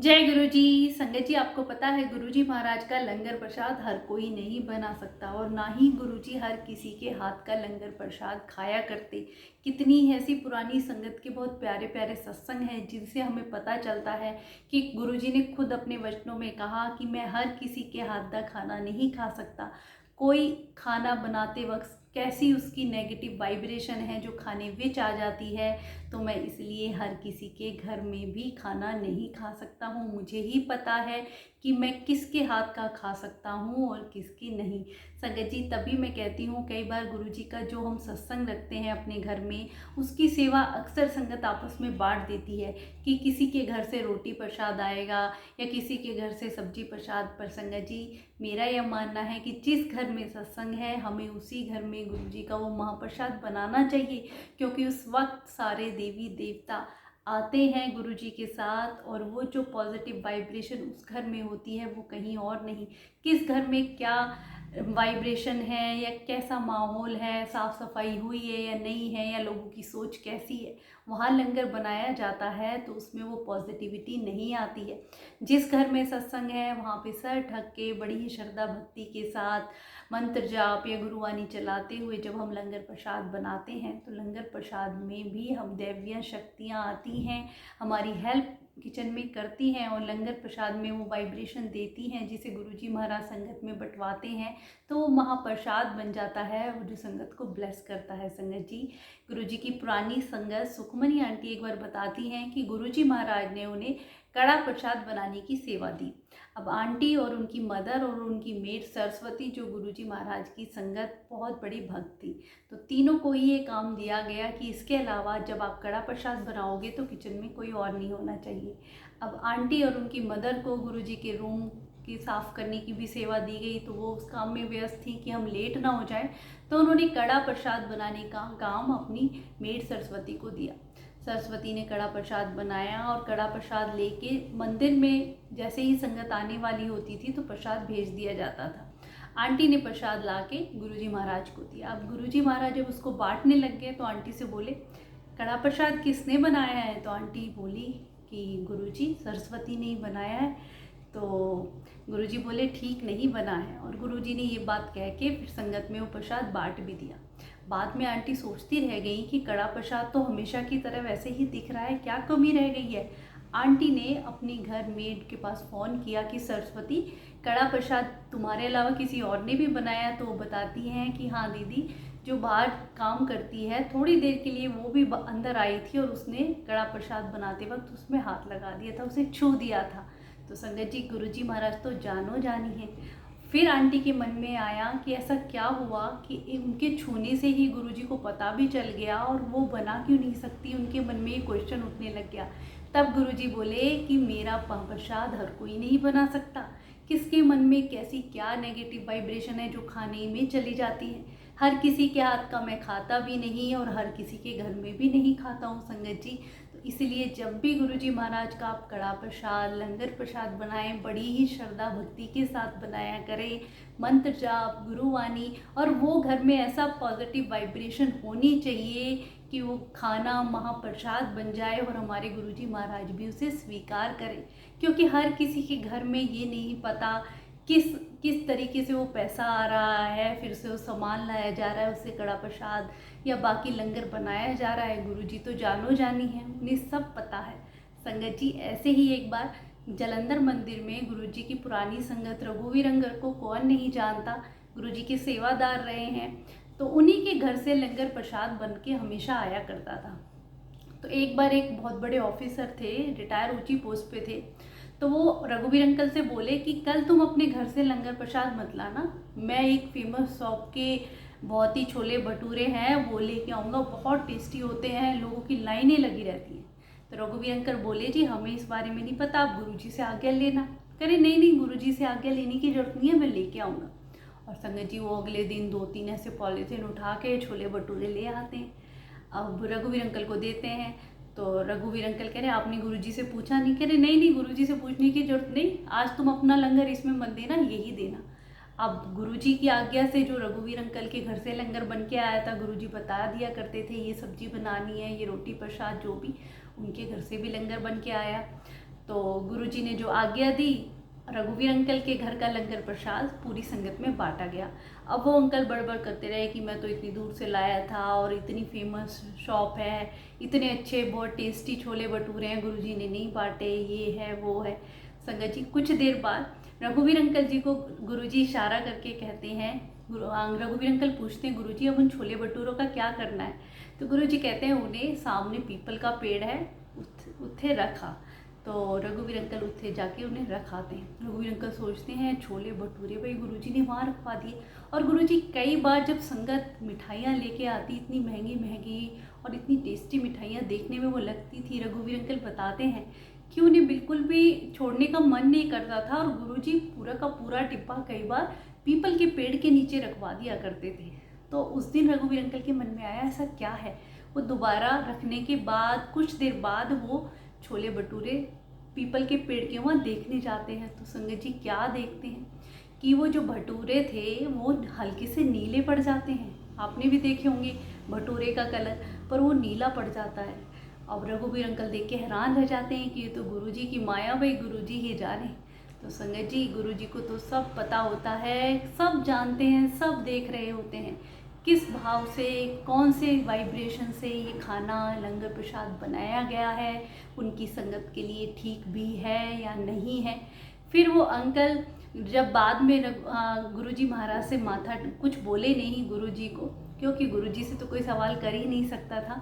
जय गुरु जी। संगत जी, आपको पता है गुरु जी महाराज का लंगर प्रसाद हर कोई नहीं बना सकता और ना ही गुरु जी हर किसी के हाथ का लंगर प्रसाद खाया करते। कितनी ऐसी पुरानी संगत के बहुत प्यारे प्यारे सत्संग हैं जिनसे हमें पता चलता है कि गुरु जी ने खुद अपने वचनों में कहा कि मैं हर किसी के हाथ का खाना नहीं खा सकता। कोई खाना बनाते वक्त कैसी उसकी नेगेटिव वाइब्रेशन है जो खाने विच आ जाती है, तो मैं इसलिए हर किसी के घर में भी खाना नहीं खा सकता हूँ। मुझे ही पता है कि मैं किसके हाथ का खा सकता हूँ और किसकी नहीं। संगत जी, तभी मैं कहती हूँ कई बार गुरुजी का जो हम सत्संग रखते हैं अपने घर में, उसकी सेवा अक्सर संगत आपस में बांट देती है कि किसी के घर से रोटी प्रसाद आएगा या किसी के घर से सब्जी प्रसाद। पर संगत जी, मेरा यह मानना है कि जिस घर में सत्संग है हमें उसी घर में गुरुजी का वो महाप्रसाद बनाना चाहिए, क्योंकि उस वक्त सारे देवी देवता आते हैं गुरु जी के साथ और वो जो पॉजिटिव वाइब्रेशन उस घर में होती है वो कहीं और नहीं। किस घर में क्या वाइब्रेशन है या कैसा माहौल है, साफ़ सफाई हुई है या नहीं है, या लोगों की सोच कैसी है, वहाँ लंगर बनाया जाता है तो उसमें वो पॉजिटिविटी नहीं आती है। जिस घर में सत्संग है वहाँ पे सर ढक के बड़ी ही श्रद्धा भक्ति के साथ मंत्र जाप या गुरुवाणी चलाते हुए जब हम लंगर प्रसाद बनाते हैं तो लंगर प्रसाद में भी हम दैवीय शक्तियाँ आती हैं, हमारी हेल्प किचन में करती हैं और लंगर प्रसाद में वो वाइब्रेशन देती हैं जिसे गुरुजी महाराज संगत में बंटवाते हैं, तो वो महाप्रसाद बन जाता है वो जो संगत को ब्लेस करता है। संगत जी, गुरुजी की पुरानी संगत सुखमनी आंटी एक बार बताती हैं कि गुरुजी महाराज ने उन्हें कड़ा प्रसाद बनाने की सेवा दी। अब आंटी और उनकी मदर और उनकी मेड सरस्वती जो गुरुजी महाराज की संगत बहुत बड़ी भक्त थी, तो तीनों को ही ये काम दिया गया कि इसके अलावा जब आप कड़ा प्रसाद बनाओगे तो किचन में कोई और नहीं होना चाहिए। अब आंटी और उनकी मदर को गुरुजी के रूम की साफ़ करने की भी सेवा दी गई, तो वो उस काम में व्यस्त थी कि हम लेट ना हो जाए, तो उन्होंने कड़ा प्रसाद बनाने का काम अपनी मेड सरस्वती को दिया। सरस्वती ने कड़ा प्रसाद बनाया और कड़ा प्रसाद लेके मंदिर में जैसे ही संगत आने वाली होती थी तो प्रसाद भेज दिया जाता था। आंटी ने प्रसाद ला के गुरुजी महाराज को दिया। अब गुरुजी महाराज जब उसको बांटने लग गए तो आंटी से बोले, कड़ा प्रसाद किसने बनाया है? तो आंटी बोली कि गुरुजी सरस्वती ने ही बनाया है। तो गुरुजी बोले ठीक नहीं बना है, और गुरुजी ने ये बात कह के फिर संगत में वो प्रसाद बांट भी दिया। बाद में आंटी सोचती रह गई कि कड़ा प्रसाद तो हमेशा की तरह वैसे ही दिख रहा है, क्या कमी रह गई है। आंटी ने अपनी घर मेड के पास फ़ोन किया कि सरस्वती, कड़ा प्रसाद तुम्हारे अलावा किसी और ने भी बनाया? तो वो बताती हैं कि हाँ दीदी, जो बाहर काम करती है थोड़ी देर के लिए वो भी अंदर आई थी और उसने कड़ा प्रसाद बनाते वक्त उसमें हाथ लगा दिया था, उसे छू दिया था। तो संगत जी, गुरुजी महाराज तो जानो जानी है। फिर आंटी के मन में आया कि ऐसा क्या हुआ कि उनके छूने से ही गुरुजी को पता भी चल गया और वो बना क्यों नहीं सकती। उनके मन में ये क्वेश्चन उठने लग गया। तब गुरुजी बोले कि मेरा प्रसाद हर कोई नहीं बना सकता। किसके मन में कैसी क्या नेगेटिव वाइब्रेशन है जो खाने में चली जाती है। हर किसी के हाथ का मैं खाता भी नहीं और हर किसी के घर में भी नहीं खाता हूँ संगत जी। तो इसलिए जब भी गुरुजी महाराज का आप कड़ा प्रसाद लंगर प्रसाद बनाएं, बड़ी ही श्रद्धा भक्ति के साथ बनाया करें, मंत्र जाप गुरुवाणी, और वो घर में ऐसा पॉजिटिव वाइब्रेशन होनी चाहिए कि वो खाना महाप्रसाद बन जाए और हमारे गुरुजी महाराज भी उसे स्वीकार करें। क्योंकि हर किसी के घर में ये नहीं पता किस किस तरीके से वो पैसा आ रहा है, फिर से वो सामान लाया जा रहा है, उससे कड़ा प्रसाद या बाकी लंगर बनाया जा रहा है। गुरुजी तो जानो जानी है, उन्हें सब पता है। संगत जी, ऐसे ही एक बार जलंधर मंदिर में गुरुजी की पुरानी संगत रघुवीरंगर को कौन नहीं जानता, गुरुजी के सेवादार रहे हैं, तो उन्हीं के घर से लंगर प्रसाद बन के हमेशा आया करता था। तो एक बार एक बहुत बड़े ऑफिसर थे, रिटायर ऊंची पोस्ट पे थे, तो वो रघुवीर अंकल से बोले कि कल तुम अपने घर से लंगर प्रसाद मत लाना, मैं एक फेमस शॉप के बहुत ही छोले भटूरे हैं वो लेके आऊँगा, बहुत टेस्टी होते हैं, लोगों की लाइनें लगी रहती हैं। तो रघुवीर अंकल बोले, जी हमें इस बारे में नहीं पता, आप गुरुजी से आज्ञा लेना। कह नहीं नहीं, गुरुजी से आज्ञा लेने की जरूरत नहीं है, मैं लेके आऊँगा। और संगत जी, वो अगले दिन 2-3 ऐसे पॉलीथिन उठा के छोले भटूरे ले आते हैं। अब रघुवीर अंकल को देते हैं, तो रघुवीर अंकल कह रहे आपने गुरुजी से पूछा नहीं? कह रहे नहीं नहीं, गुरुजी से पूछने की जरूरत नहीं, आज तुम अपना लंगर इसमें मत देना, यही देना। अब गुरुजी की आज्ञा से जो रघुवीर अंकल के घर से लंगर बन के आया था, गुरुजी बता दिया करते थे ये सब्जी बनानी है, ये रोटी प्रसाद, जो भी उनके घर से भी लंगर बन के आया। तो गुरुजी ने जो आज्ञा दी, रघुवीर अंकल के घर का लंगर प्रसाद पूरी संगत में बांटा गया। अब वो अंकल बड़बड़ करते रहे कि मैं तो इतनी दूर से लाया था और इतनी फेमस शॉप है, इतने अच्छे बहुत टेस्टी छोले भटूरे हैं, गुरुजी ने नहीं बांटे, ये है वो है। संगत जी कुछ देर बाद रघुवीर अंकल जी को गुरुजी इशारा करके कहते हैं, रघुवीर अंकल पूछते हैं गुरुजी अब उन छोले भटूरों का क्या करना है। तो गुरुजी कहते हैं उन्हें सामने पीपल का पेड़ है, उत्थे रखा। तो रघुवीर अंकल उत्थे जाके उन्हें रखाते हैं। रघुवीर अंकल सोचते हैं छोले भटूरे भाई गुरुजी ने वहाँ रखवा दिए। और गुरुजी कई बार जब संगत मिठाइयाँ लेके आती, इतनी महंगी महंगी और इतनी टेस्टी मिठाइयाँ देखने में वो लगती थी, रघुवीर अंकल बताते हैं कि उन्हें बिल्कुल भी छोड़ने का मन नहीं करता था और गुरुजी पूरा का पूरा डिब्बा कई बार पीपल के पेड़ के नीचे रखवा दिया करते थे। तो उस दिन रघुवीर अंकल के मन में आया ऐसा क्या है। वो दोबारा रखने के बाद कुछ देर बाद वो छोले भटूरे पीपल के पेड़ के वहाँ देखने जाते हैं। तो संगत जी क्या देखते हैं कि वो जो भटूरे थे वो हल्के से नीले पड़ जाते हैं। आपने भी देखे होंगे भटूरे का कलर, पर वो नीला पड़ जाता है। अब रघुवीर अंकल देख के हैरान रह जाते हैं कि ये तो गुरुजी की माया भाई, गुरुजी ही जाने। तो संगत जी गुरुजी को तो सब पता होता है, सब जानते हैं, सब देख रहे होते हैं किस भाव से, कौन से वाइब्रेशन से ये खाना लंगर प्रसाद बनाया गया है, उनकी संगत के लिए ठीक भी है या नहीं है। फिर वो अंकल जब बाद में गुरुजी महाराज से माथा कुछ बोले नहीं गुरुजी को, क्योंकि गुरुजी से तो कोई सवाल कर ही नहीं सकता था।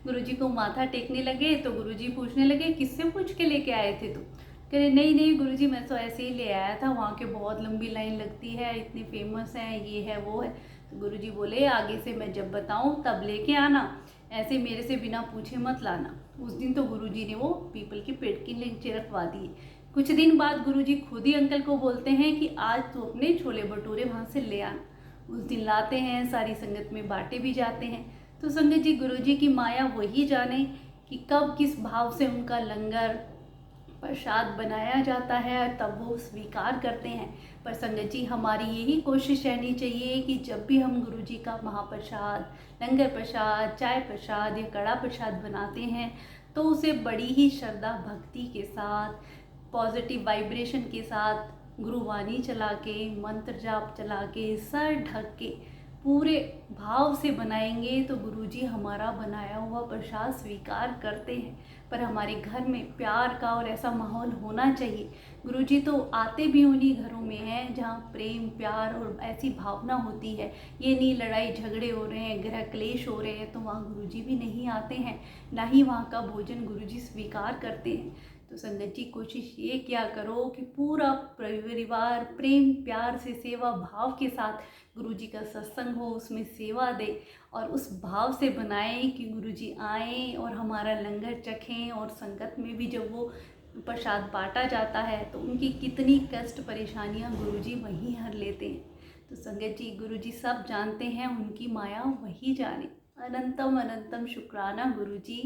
गुरुजी को माथा टेकने लगे तो गुरुजी पूछने लगे किससे पूछ के लेके आए थे? तो कह रहे नहीं नहीं गुरुजी मैं तो ऐसे ही ले आया था, वहाँ के बहुत लंबी लाइन लगती है, इतनी फेमस है, ये है वो है। तो गुरुजी बोले आगे से मैं जब बताऊँ तब लेके आना, ऐसे मेरे से बिना पूछे मत लाना। उस दिन तो गुरुजी ने वो पीपल के पेड़ के नीचे रखवा दिए। कुछ दिन बाद गुरुजी खुद ही अंकल को बोलते हैं कि आज तो अपने छोले भटूरे वहाँ से ले आना। उस दिन लाते हैं, सारी संगत में बांटे भी जाते हैं। तो संगत जी गुरुजी की माया वही जाने कि कब किस भाव से उनका लंगर प्रसाद बनाया जाता है, तब वो स्वीकार करते हैं। पर संगत जी हमारी यही कोशिश रहनी चाहिए कि जब भी हम गुरुजी का महाप्रसाद, लंगर प्रसाद, चाय प्रसाद या कड़ा प्रसाद बनाते हैं तो उसे बड़ी ही श्रद्धा भक्ति के साथ, पॉजिटिव वाइब्रेशन के साथ, गुरुवाणी चला के, मंत्र जाप चला के, सर ढक के पूरे भाव से बनाएंगे तो गुरुजी हमारा बनाया हुआ प्रसाद स्वीकार करते हैं। पर हमारे घर में प्यार का और ऐसा माहौल होना चाहिए। गुरुजी तो आते भी उन्हीं घरों में हैं जहाँ प्रेम, प्यार और ऐसी भावना होती है। ये नहीं लड़ाई झगड़े हो रहे हैं, गृह क्लेश हो रहे हैं तो वहाँ गुरुजी भी नहीं आते हैं, ना ही वहाँ का भोजन गुरुजी स्वीकार करते हैं। तो संगत जी कोशिश ये क्या करो कि पूरा परिवार प्रेम प्यार से, सेवा भाव के साथ गुरुजी का सत्संग हो, उसमें सेवा दे और उस भाव से बनाएं कि गुरुजी आएँ और हमारा लंगर चखें। और संगत में भी जब वो प्रसाद बांटा जाता है तो उनकी कितनी कष्ट परेशानियां गुरुजी वहीं हर लेते हैं। तो संगत जी गुरुजी सब जानते हैं, उनकी माया वही जाने। अनंतम अनंतम शुक्राना गुरुजी।